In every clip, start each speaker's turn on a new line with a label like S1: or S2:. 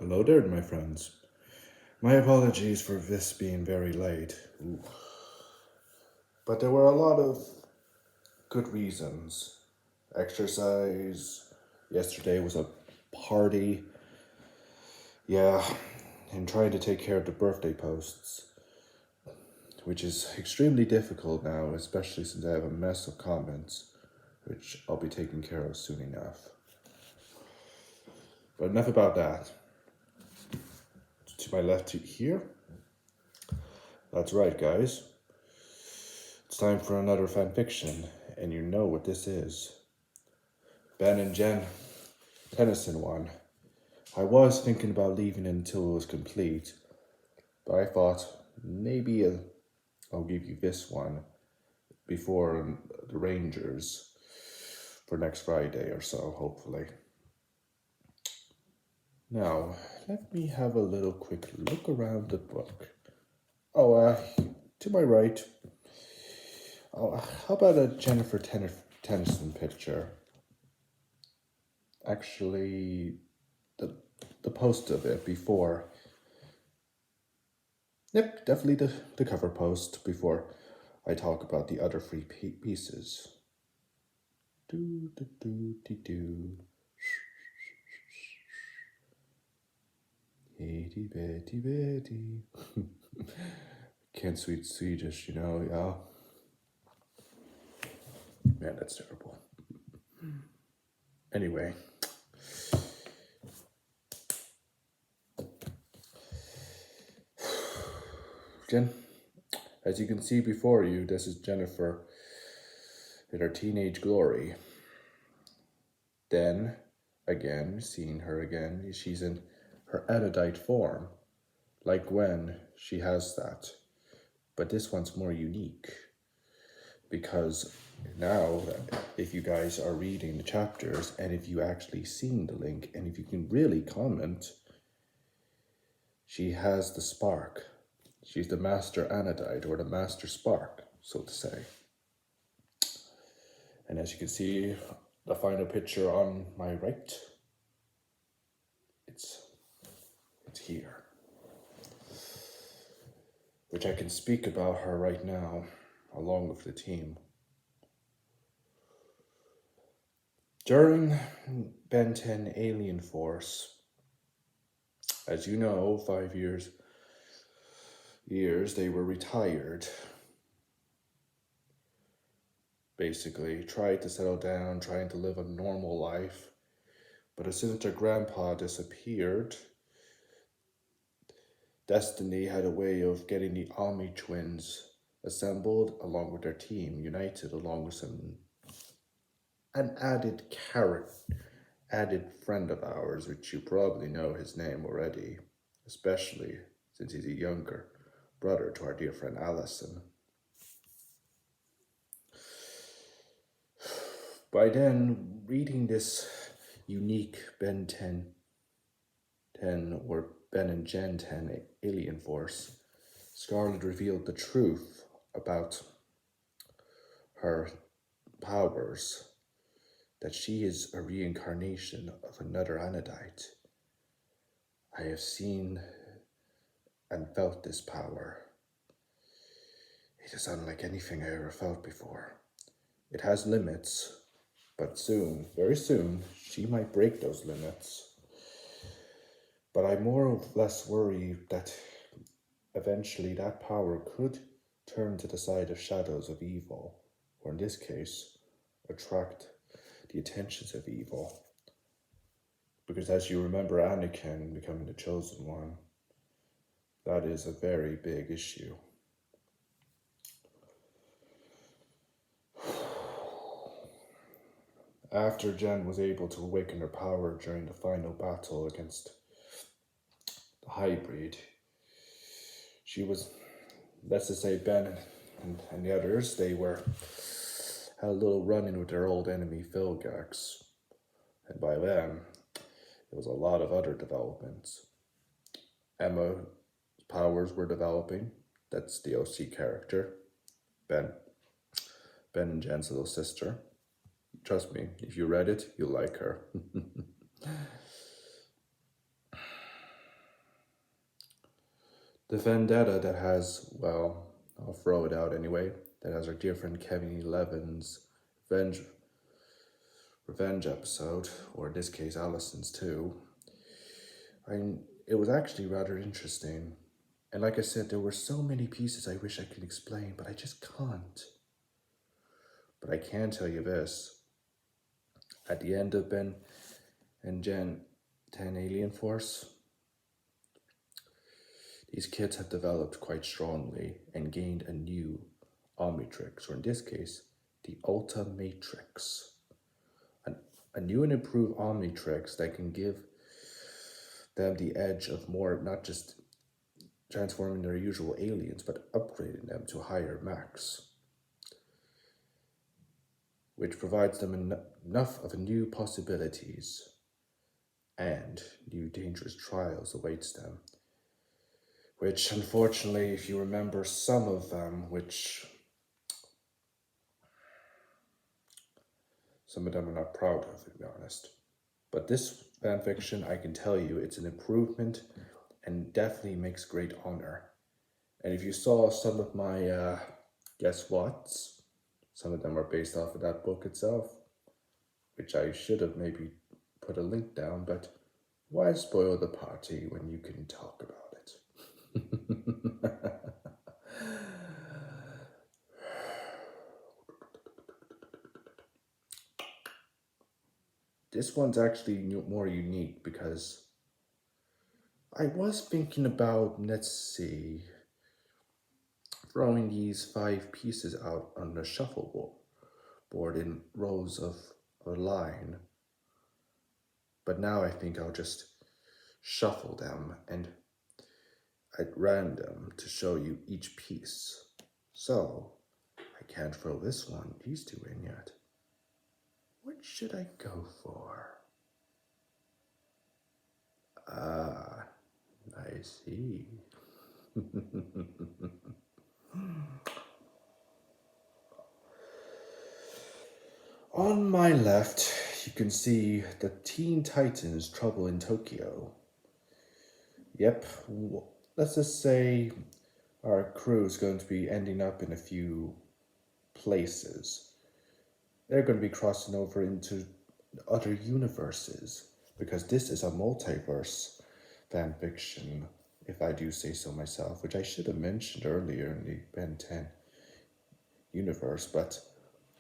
S1: Hello there, my friends. My apologies for this being very late. Ooh. But there were a lot of good reasons. Exercise. Yesterday was a party. Yeah, and trying to take care of the birthday posts, which is extremely difficult now, especially since I have a mess of comments, which I'll be taking care of soon enough. But enough about that. To my left here. That's right, guys. It's time for another fanfiction, and you know what this is. Ben and Jen, Tennyson one. I was thinking about leaving it until it was complete, but I thought maybe I'll give you this one before the Rangers for next Friday or so, hopefully. Now, let me have a little quick look around the book. To my right. Oh, how about a Jennifer Tennyson picture? Actually, the post of it before. Yep, definitely the cover post before I talk about the other three pieces. Do do do do do. Itty bitty bitty. Can't speak Swedish, yeah. Man, that's terrible. Anyway. Jen, as you can see before you, this is Jennifer in her teenage glory. Then, again, seeing her again, she's in her erudite form. Like Gwen, she has that. But this one's more unique. Because now, if you guys are reading the chapters, and if you actually seen the link, and if you can really comment, she has the spark. She's the master anodite, or the master spark, so to say. And as you can see, the final picture on my right, it's here. Which I can speak about her right now, along with the team. During Ben 10 Alien Force, as you know, 5 years they were retired. Basically, tried to settle down, trying to live a normal life. But as soon as their grandpa disappeared, Destiny had a way of getting the Ami twins assembled along with their team, united along with an added friend of ours, which you probably know his name already, especially since he's a younger brother to our dear friend Allison. By then, reading this unique Ben 10 or Ben and Jen 10 Alien Force, Scarlet revealed the truth about her powers, that she is a reincarnation of another Anodite. I have seen and felt this power. It is unlike anything I ever felt before. It has limits, but soon, very soon, she might break those limits. But I more or less worry that eventually that power could turn to the side of shadows of evil, or in this case, attract the attentions of evil. Because as you remember Anakin becoming the chosen one, that is a very big issue. After Jen was able to awaken her power during the final battle against the hybrid, she was, let's just say Ben and the others, they had a little run-in with their old enemy Philgax. And by then, there was a lot of other developments. Emma's powers were developing. That's the OC character. Ben and Jen's little sister. Trust me, if you read it, you'll like her. The vendetta that has, well, I'll throw it out anyway, that has our dear friend Kevin Levin's revenge, revenge episode, or in this case, Allison's too. It was actually rather interesting. And like I said, there were so many pieces I wish I could explain, but I just can't. But I can tell you this. At the end of Ben and Gen 10 Alien Force, these kids have developed quite strongly and gained a new Omnitrix, or in this case, the Ultimatrix. A new and improved Omnitrix that can give them the edge of more, not just transforming their usual aliens, but upgrading them to higher max, which provides them enough of new possibilities and new dangerous trials awaits them. Which, unfortunately, if you remember some of them, which some of them are not proud of, to be honest. But this fanfiction, I can tell you, it's an improvement and definitely makes great honor. And if you saw some of my guess whats, some of them are based off of that book itself, which I should have maybe put a link down, but why spoil the party when you can talk about it? This one's actually more unique because I was thinking about, let's see, throwing these 5 pieces out on the shuffleboard in rows of a line. But now I think I'll just shuffle them and at random to show you each piece. So I can't throw these 2 in yet. What should I go for? Ah, I see. On my left, you can see the Teen Titans Trouble in Tokyo. Yep, let's just say our crew is going to be ending up in a few places. They're going to be crossing over into other universes because this is a multiverse fanfiction, if I do say so myself, which I should have mentioned earlier in the Ben 10 universe, but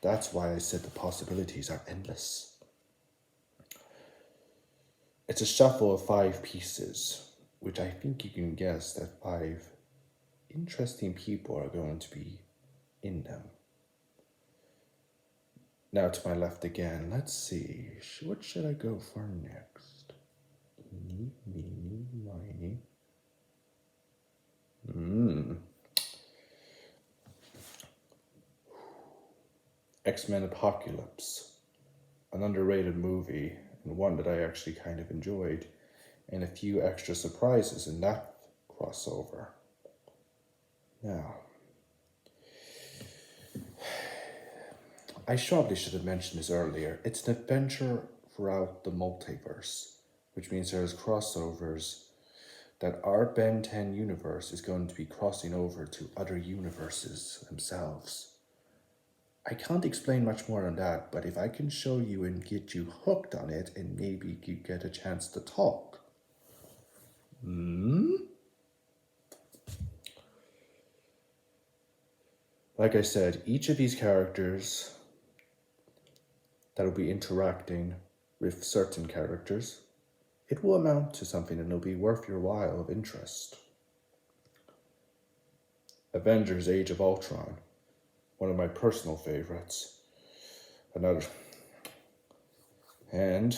S1: that's why I said the possibilities are endless. It's a shuffle of 5 pieces, which I think you can guess that 5 interesting people are going to be in them. Now to my left again, let's see, what should I go for next? Eeny, meeny, miny. X-Men Apocalypse, an underrated movie, and one that I actually kind of enjoyed, and a few extra surprises in that crossover. Now, I probably should have mentioned this earlier. It's an adventure throughout the multiverse, which means there's crossovers that our Ben 10 universe is going to be crossing over to other universes themselves. I can't explain much more on that, but if I can show you and get you hooked on it and maybe you get a chance to talk. Like I said, each of these characters that will be interacting with certain characters, it will amount to something and it'll be worth your while of interest. Avengers Age of Ultron, one of my personal favorites. Another. And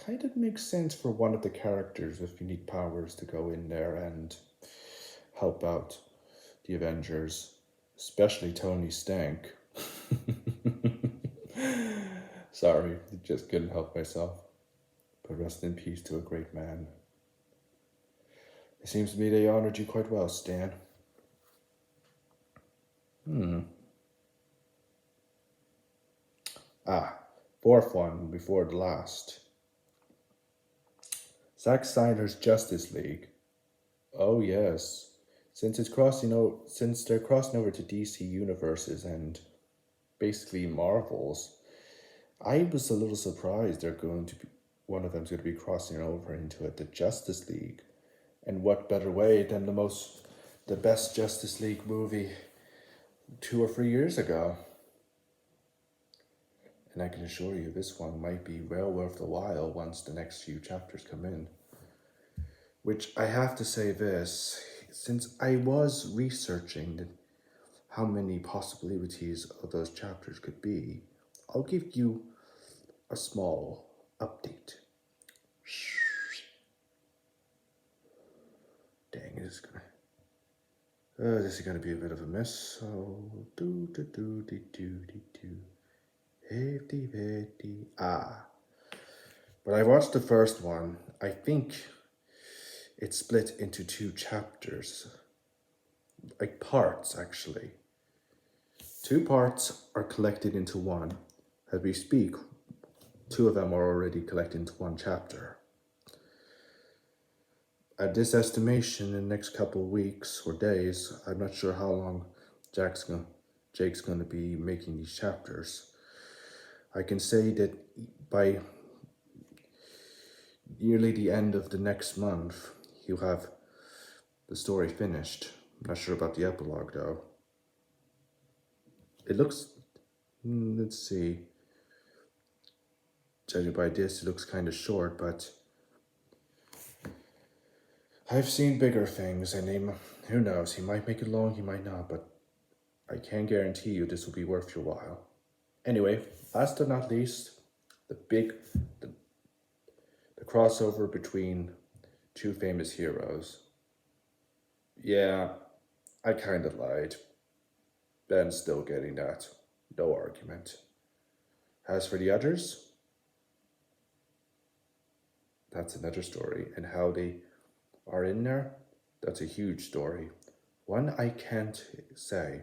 S1: kind of makes sense for one of the characters with unique powers to go in there and help out the Avengers, especially Tony Stank. Sorry, just couldn't help myself. But rest in peace to a great man. It seems to me they honored you quite well, Stan. Fourth one before the last. Zack Snyder's Justice League. Oh yes. Since they're crossing over to DC universes and basically Marvels, I was a little surprised they're going to be one of them's going to be crossing over into the Justice League. And what better way than the best Justice League movie 2 or 3 years ago? And I can assure you this one might be well worth the while once the next few chapters come in. Which I have to say this, since I was researching how many possibilities of those chapters could be, I'll give you a small update. Dang, this is gonna be a bit of a mess. So but I watched the first one. I think it's split into 2 chapters, like parts actually. 2 parts are collected into one. As we speak, 2 of them are already collected into 1 chapter. At this estimation, in the next couple of weeks or days, I'm not sure how long Jake's going to be making these chapters. I can say that by nearly the end of the next month, he'll have the story finished. I'm not sure about the epilogue though. It looks, let's see. Judging by this, it looks kind of short, but I've seen bigger things, and who knows, he might make it long, he might not, but I can guarantee you this will be worth your while. Anyway, last but not least, the crossover between 2 famous heroes. Yeah, I kind of lied. Ben's still getting that. No argument. As for the others, that's another story. And how they are in there, that's a huge story. One I can't say,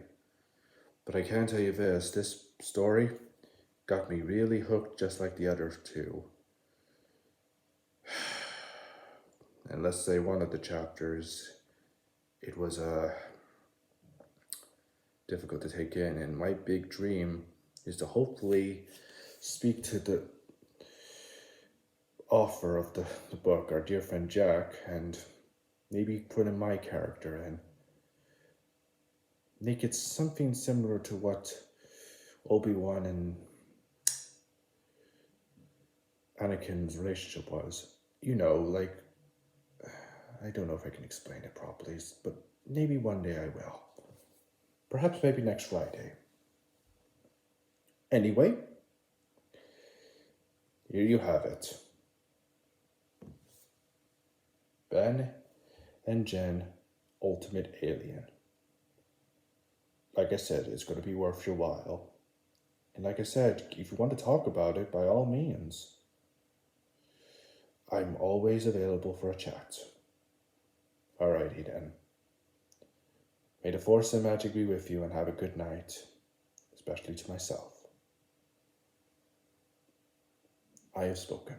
S1: but I can tell you this story got me really hooked just like the other 2. And let's say one of the chapters, it was difficult to take in, and my big dream is to hopefully speak to the author of the book, our dear friend Jack, and maybe put in my character and make it something similar to what Obi-Wan and Anakin's relationship was. You know, like, I don't know if I can explain it properly, but maybe one day I will. Perhaps maybe next Friday. Anyway, here you have it. Ben and Jen, Ultimate Alien. Like I said, it's going to be worth your while. And like I said, if you want to talk about it, by all means, I'm always available for a chat. Alrighty then. May the force and magic be with you, and have a good night, especially to myself. I have spoken.